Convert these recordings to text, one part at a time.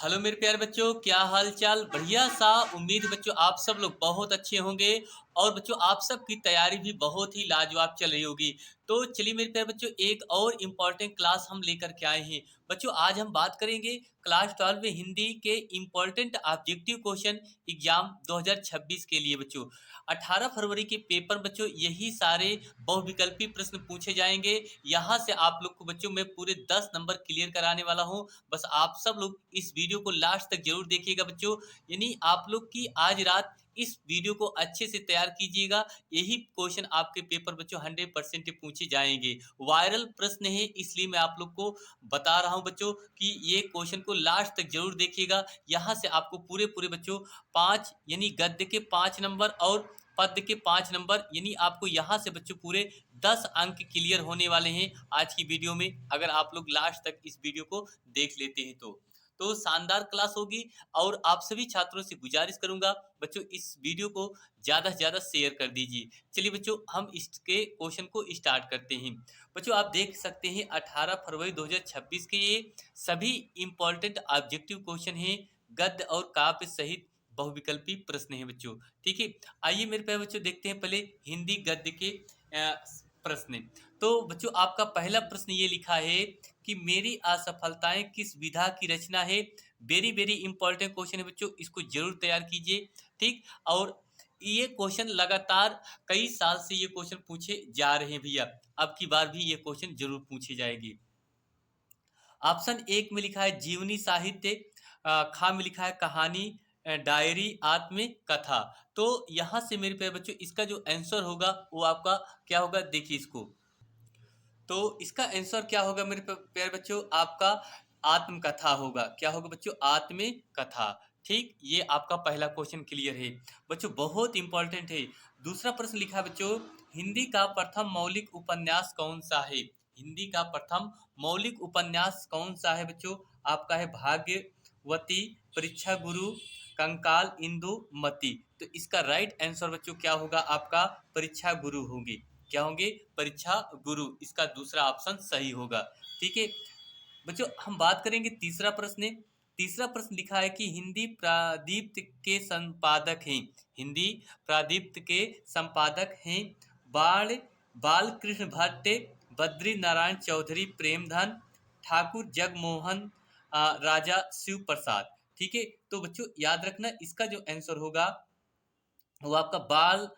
Hello मेरे प्यारे बच्चों, क्या हाल चाल। बढ़िया सा। उम्मीद है बच्चों आप सब लोग बहुत अच्छे होंगे और बच्चों आप सब की तैयारी भी बहुत ही लाजवाब चल रही होगी। तो चलिए मेरे प्यारे बच्चों, एक और इम्पॉर्टेंट क्लास हम लेकर के आए हैं। बच्चों आज हम बात करेंगे क्लास 12 में हिंदी के इम्पॉर्टेंट ऑब्जेक्टिव क्वेश्चन एग्जाम 2026 के लिए। बच्चों 18 फरवरी के पेपर बच्चों यही सारे बहुविकल्पी प्रश्न पूछे जाएंगे। यहाँ से आप लोग को बच्चों मैं पूरे 10 नंबर क्लियर कराने वाला हूँ। बस आप सब लोग इस वीडियो को लास्ट तक जरूर देखिएगा बच्चों। यानी आप लोग की आज रात इस वीडियो को अच्छे से तैयार कीजिएगा। यही क्वेश्चन आपके पेपर बच्चों 100% पूछे जाएंगे। वायरल प्रश्न है इसलिए मैं आप लोग को बता रहा हूं बच्चों कि ये क्वेश्चन को लास्ट तक जरूर देखिएगा। यहाँ से आपको पूरे पूरे बच्चों 5 यानी गद्य के 5 नंबर और पद्य के 5 नंबर यानी आपको यहाँ से बच्चों पूरे 10 अंक क्लियर होने वाले हैं आज की वीडियो में, अगर आप लोग लास्ट तक इस वीडियो को देख लेते हैं तो शानदार क्लास होगी। और आप सभी छात्रों से गुजारिश करूंगा बच्चों इस वीडियो को ज़्यादा से ज़्यादा शेयर कर दीजिए। चलिए बच्चों हम इसके क्वेश्चन को स्टार्ट करते हैं। बच्चों आप देख सकते हैं 18 फरवरी 2026 के ये सभी इंपॉर्टेंट ऑब्जेक्टिव क्वेश्चन हैं। गद्य और काव्य सहित बहुविकल्पी प्रश्न हैं बच्चों। ठीक है, आइए मेरे प्यारे बच्चों देखते हैं पहले हिंदी गद्य के प्रश्न। तो बच्चों आपका पहला प्रश्न ये लिखा है कि मेरी असफलताएं किस विधा की रचना है। वेरी वेरी इंपॉर्टेंट क्वेश्चन है बच्चों, इसको जरूर तैयार कीजिए। ठीक, और ये क्वेश्चन लगातार कई साल से ये क्वेश्चन पूछे जा रहे हैं भैया, अब की बार भी ये क्वेश्चन जरूर पूछे जाएंगे। ऑप्शन एक में लिखा है जीवनी साहित्य, खा में लिखा है कहानी, डायरी, आत्म कथा। तो यहाँ से मेरे प्यारे बच्चों इसका जो आंसर होगा वो आपका क्या होगा, देखिए इसको। तो इसका आंसर क्या होगा मेरे प्यारे बच्चों, आपका आत्मकथा होगा। क्या होगा बच्चों, आत्मकथा। ठीक, ये आपका पहला क्वेश्चन क्लियर है बच्चों, बहुत इंपॉर्टेंट है। दूसरा प्रश्न लिखा है बच्चों, हिंदी का प्रथम मौलिक उपन्यास कौन सा है। हिंदी का प्रथम मौलिक उपन्यास कौन सा है बच्चों, आपका है भाग्यवती, परीक्षा गुरु, कंकाल, इंदुमती। तो इसका राइट आंसर बच्चों क्या होगा, आपका परीक्षा गुरु होगी। क्या होंगे, परीक्षा गुरु, इसका दूसरा ऑप्शन सही होगा। ठीक है बच्चों, हम बात करेंगे तीसरा प्रश्न। तीसरा प्रश्न लिखा है कि हिंदी प्रादीप्त के संपादक हैं। हिंदी प्रादीप्त के संपादक हैं बाल बाल कृष्ण भट्ट, बद्री नारायण चौधरी, प्रेमधन, ठाकुर जगमोहन, राजा शिव प्रसाद। ठीक है, तो बच्चों याद रखना इसका जो आंसर होगा वो आपका बाल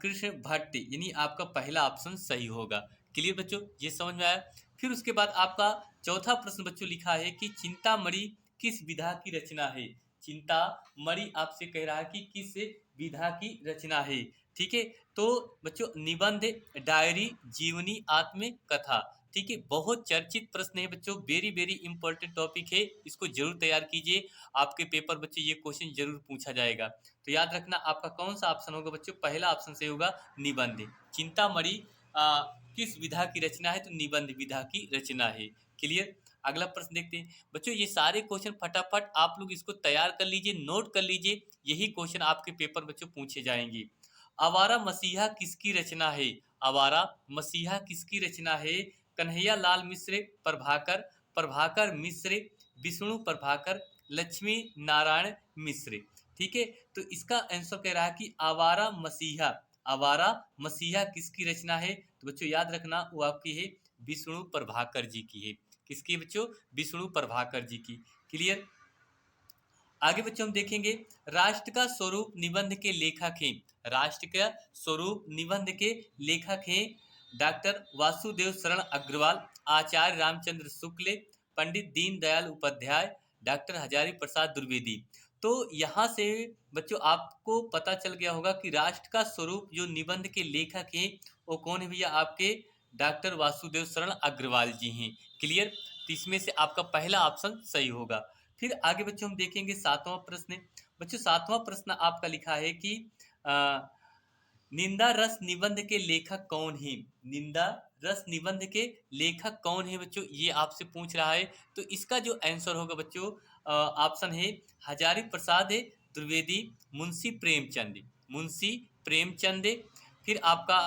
कृष्ण भट्ट यानी आपका पहला ऑप्शन सही होगा। क्लियर बच्चों, ये समझ में आया। फिर उसके बाद आपका चौथा प्रश्न बच्चों लिखा है कि चिंतामणि किस विधा की रचना है। चिंतामणि आपसे कह रहा है कि किस विधा की रचना है। ठीक है, तो बच्चों निबंध, डायरी, जीवनी, आत्म कथा। ठीक है, बहुत चर्चित प्रश्न है बच्चों, वेरी वेरी इंपॉर्टेंट टॉपिक है, इसको जरूर तैयार कीजिए। आपके पेपर बच्चों ये क्वेश्चन जरूर पूछा जाएगा। तो याद रखना आपका कौन सा ऑप्शन होगा बच्चों, पहला ऑप्शन से होगा निबंध। चिंतामणि किस विधा की रचना है, तो निबंध विधा की रचना है। क्लियर, अगला प्रश्न देखते हैं बच्चों। ये सारे क्वेश्चन फटाफट आप लोग इसको तैयार कर लीजिए, नोट कर लीजिए, यही क्वेश्चन आपके पेपर बच्चों पूछे जाएंगे। आवारा मसीहा किसकी रचना है। आवारा मसीहा किसकी रचना है। कन्हैया लाल मिश्र, प्रभाकर प्रभाकर मिश्र, विष्णु प्रभाकर, लक्ष्मी नारायण मिश्र। ठीक है, तो इसका आंसर कह रहा है कि आवारा मसीहा। आवारा मसीहा किसकी रचना है, तो बच्चों याद रखना वो आपकी है विष्णु प्रभाकर जी की है। किसकी बच्चों, विष्णु प्रभाकर जी की। क्लियर, आगे बच्चों हम देखेंगे राष्ट्र का स्वरूप निबंध के लेखक हैं। राष्ट्र का स्वरूप निबंध के लेखक हैं डॉक्टर वासुदेव शरण अग्रवाल, आचार्य रामचंद्र शुक्ल, पंडित दीनदयाल उपाध्याय, डॉक्टर हजारी प्रसाद द्विवेदी। तो यहाँ से बच्चों आपको पता चल गया होगा कि राष्ट्र का स्वरूप जो निबंध के लेखक हैं वो कौन है भैया, आपके डॉक्टर वासुदेव शरण अग्रवाल जी हैं। क्लियर, तो इसमें से आपका पहला ऑप्शन सही होगा। फिर आगे बच्चों हम देखेंगे सातवां प्रश्न। बच्चों सातवां प्रश्न आपका लिखा है कि निंदा रस निबंध के लेखक कौन है। निंदा रस निबंध के लेखक कौन है बच्चों, ये आपसे पूछ रहा है। तो इसका जो आंसर होगा बच्चों, ऑप्शन है हजारी प्रसाद द्विवेदी, मुंशी प्रेमचंद, मुंशी प्रेमचंद। फिर आपका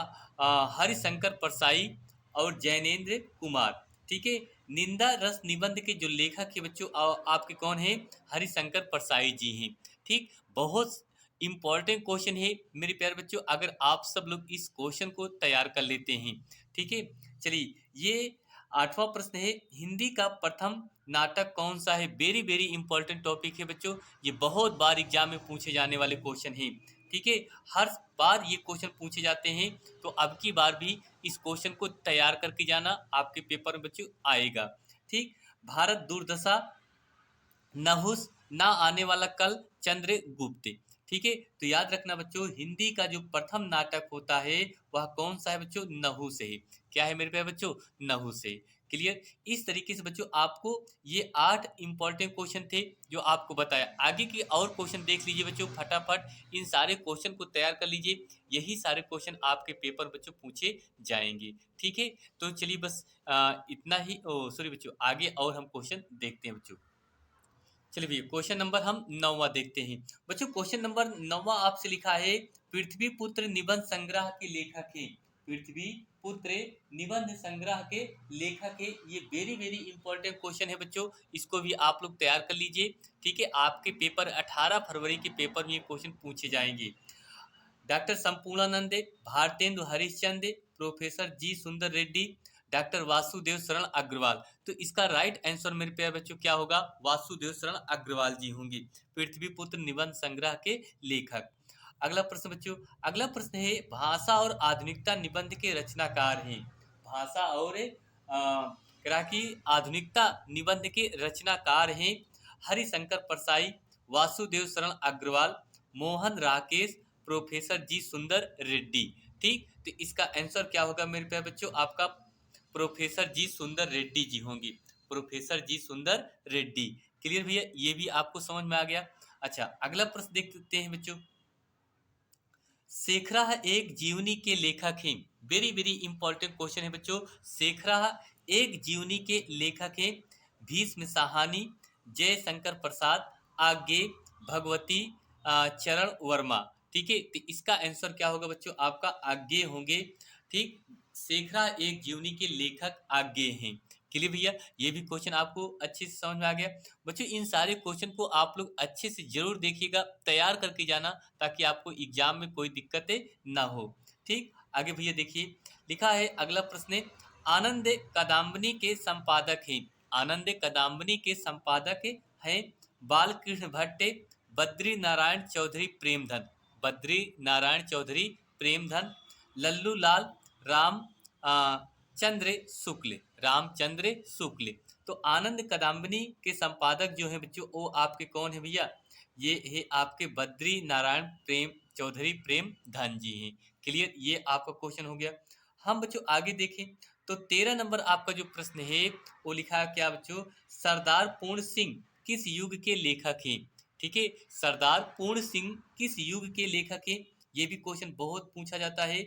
हरिशंकर परसाई और जैनेन्द्र कुमार। ठीक है, निंदा रस निबंध के जो लेखक है बच्चों आपके कौन है? हरिशंकर परसाई जी हैं। ठीक, बहुत इंपॉर्टेंट क्वेश्चन है मेरे प्यारे बच्चों, अगर आप सब लोग इस क्वेश्चन को तैयार कर लेते हैं। ठीक है, चलिए ये 8वां प्रश्न है, हिंदी का प्रथम नाटक कौन सा है? वेरी वेरी इंपॉर्टेंट टॉपिक है बच्चों, ये बहुत बार एग्जाम में पूछे जाने वाले क्वेश्चन हैं। ठीक है, हर बार ये क्वेश्चन पूछे जाते हैं, तो अब की बार भी इस क्वेश्चन को तैयार करके जाना, आपके पेपर में बच्चों आएगा। ठीक, भारत दुर्दशा, नहुस, ना आने वाला कल, चंद्रगुप्त। ठीक है, तो याद रखना बच्चों, हिंदी का जो प्रथम नाटक होता है वह कौन सा है बच्चों? नहुस है। क्या है मेरे प्यारे बच्चों? नहुस है। क्लियर? इस तरीके से बच्चों आपको ये 8 इंपॉर्टेंट क्वेश्चन थे जो आपको बताया। आगे की और क्वेश्चन देख लीजिए बच्चों फटाफट, इन सारे क्वेश्चन को तैयार कर लीजिए, यही सारे क्वेश्चन आपके पेपर बच्चों पूछे जाएंगे। ठीक है, तो चलिए बस इतना ही। सॉरी बच्चों, आगे और हम क्वेश्चन देखते हैं बच्चों। चलिए भैया क्वेश्चन नंबर हम 9वां देखते हैं। बच्चों क्वेश्चन नंबर 9वां आपसे लिखा है, पृथ्वी पुत्र निबंध संग्रह के लेखक है। पृथ्वी पुत्र निबंध संग्रह के लेखक है। ये वेरी वेरी इंपॉर्टेंट क्वेश्चन है बच्चों, इसको भी आप लोग तैयार कर लीजिए। ठीक है, आपके पेपर 18 फरवरी के पेपर में ये क्वेश्चन पूछे जाएंगे। डॉक्टर संपूर्णानंद, भारतेंदु हरिश्चंद्र, प्रोफेसर जी सुंदर रेड्डी, डॉक्टर वासुदेव शरण अग्रवाल। तो इसका राइट आंसर मेरे प्यारे बच्चों क्या होगा? वासुदेव शरण अग्रवाल जी होंगे, पृथ्वी पुत्र निबंध संग्रह के लेखक। अगला प्रश्न बच्चों, अगला प्रश्न है, भाषा और आधुनिकता निबंध के रचनाकार हैं। भाषा और करा की आधुनिकता निबंध के रचनाकार हैं हरिशंकर परसाई, वासुदेव शरण अग्रवाल, मोहन राकेश, प्रोफेसर जी सुंदर रेड्डी। ठीक, तो इसका आंसर क्या होगा मेरे प्यारे बच्चों? आपका प्रोफेसर जी सुंदर रेड्डी जी होंगे, प्रोफेसर जी सुंदर रेड्डी। क्लियर भैया, ये भी आपको समझ में आ गया। अच्छा, अगला प्रश्न देखते हैं बच्चों, शेखरा एक जीवनी के लेखक हैं। वेरी वेरी इंपॉर्टेंट क्वेश्चन है बच्चों, शेखरा एक जीवनी के लेखक हैं। भीष्म साहनी, जयशंकर प्रसाद, आगे, भगवती चरण वर्मा। ठीक है, तो इसका आंसर क्या होगा बच्चों? आपका आगे होंगे। ठीक, शेखरा एक जीवनी के लेखक आगे हैं। क्लियर भैया, ये भी क्वेश्चन आपको अच्छे से समझ में आ गया। बच्चों इन सारे क्वेश्चन को आप लोग अच्छे से जरूर देखिएगा, तैयार करके जाना, ताकि आपको एग्जाम में कोई दिक्कतें ना हो। ठीक, आगे भैया देखिए, लिखा है अगला प्रश्न, आनंद कदम्बनी के संपादक हैं। आनंद कदम्बनी के संपादक हैं बालकृष्ण भट्ट, बद्री नारायण चौधरी प्रेमधन, बद्री नारायण चौधरी प्रेमधन, लल्लू लाल, राम चंद्र शुक्ल, रामचंद्र शुक्ल। तो आनंद कदम्बनी के संपादक जो है बच्चों वो आपके कौन है भैया? ये है आपके बद्री नारायण प्रेम चौधरी प्रेम धन जी हैं। क्लियर, ये आपका क्वेश्चन हो गया। हम बच्चों आगे देखें तो 13 नंबर आपका जो प्रश्न है वो लिखा है क्या बच्चों? सरदार पूर्ण सिंह किस युग के लेखक हैं? ठीक है, सरदार पूर्ण सिंह किस युग के लेखक हैं? ये भी क्वेश्चन बहुत पूछा जाता है।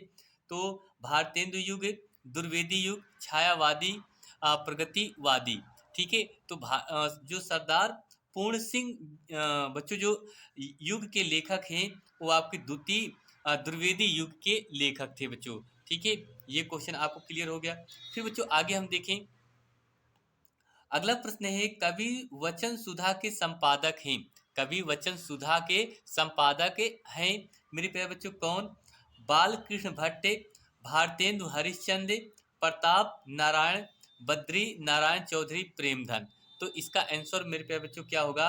तो भारतेंदु युग, द्विवेदी युग, छायावादी, प्रगतिवादी। ठीक है, तो जो सरदार पूर्ण सिंह बच्चों जो युग के लेखक हैं वो आपके द्वितीय द्विवेदी युग के लेखक थे बच्चों। ठीक है, ये क्वेश्चन आपको क्लियर हो गया। फिर बच्चों आगे हम देखें, अगला प्रश्न है, कवि वचन सुधा के संपादक हैं। कवि वचन सुधा के संपादक हैं मेरे प्यारे बच्चों कौन? बालकृष्ण भट्ट, भारतेंदु हरिश्चंद्र, प्रताप नारायण, बद्री नारायण चौधरी प्रेमधन। तो इसका आंसर मेरे प्यारे बच्चों क्या होगा?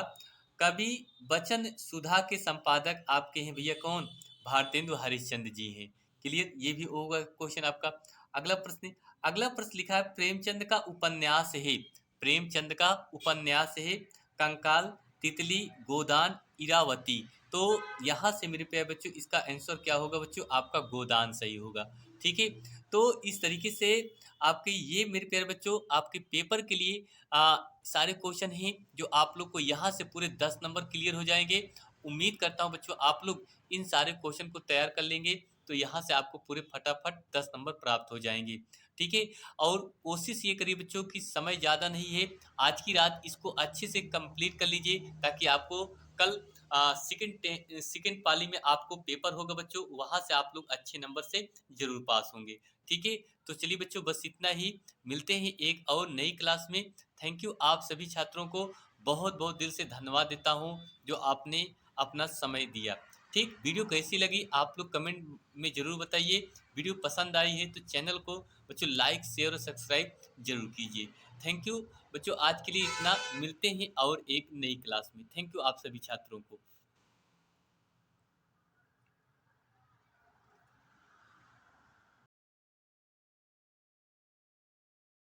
कवि वचन सुधा के संपादक आपके हैं भैया कौन? भारतेंदु हरिश्चंद्र जी हैं। क्लियर, ये भी होगा क्वेश्चन आपका। अगला प्रश्न, अगला प्रश्न लिखा है, प्रेमचंद का उपन्यास है। प्रेमचंद का उपन्यास है कंकाल, तितली, गोदान, इरावती। तो यहाँ से मेरे प्यारे बच्चों इसका आंसर क्या होगा बच्चों? आपका गोदान सही होगा। ठीक है, तो इस तरीके से आपके ये मेरे प्यारे बच्चों आपके पेपर के लिए सारे क्वेश्चन हैं जो आप लोग को यहाँ से पूरे 10 नंबर क्लियर हो जाएंगे। उम्मीद करता हूँ बच्चों आप लोग इन सारे क्वेश्चन को तैयार कर लेंगे, तो यहाँ से आपको पूरे फटाफट 10 नंबर प्राप्त हो जाएंगे। ठीक है, और कोशिश ये करिए बच्चों कि समय ज़्यादा नहीं है, आज की रात इसको अच्छे से कंप्लीट कर लीजिए ताकि आपको कल सेकंड पाली में आपको पेपर होगा बच्चों, वहाँ से आप लोग अच्छे नंबर से ज़रूर पास होंगे। ठीक है? तो चलिए बच्चों बस इतना ही, मिलते हैं एक और नई क्लास में। थैंक यू आप सभी छात्रों को बहुत-बहुत दिल से धन्यवाद देता हूँ, जो आपने अपना समय दिया। ठीक, वीडियो कैसी लगी आप लोग कमेंट में ज़रूर बताइए। वीडियो पसंद आई है तो चैनल को बच्चों लाइक, शेयर और सब्सक्राइब ज़रूर कीजिए। थैंक यू बच्चों, आज के लिए इतना, मिलते हैं और एक नई क्लास में। थैंक यू आप सभी छात्रों को।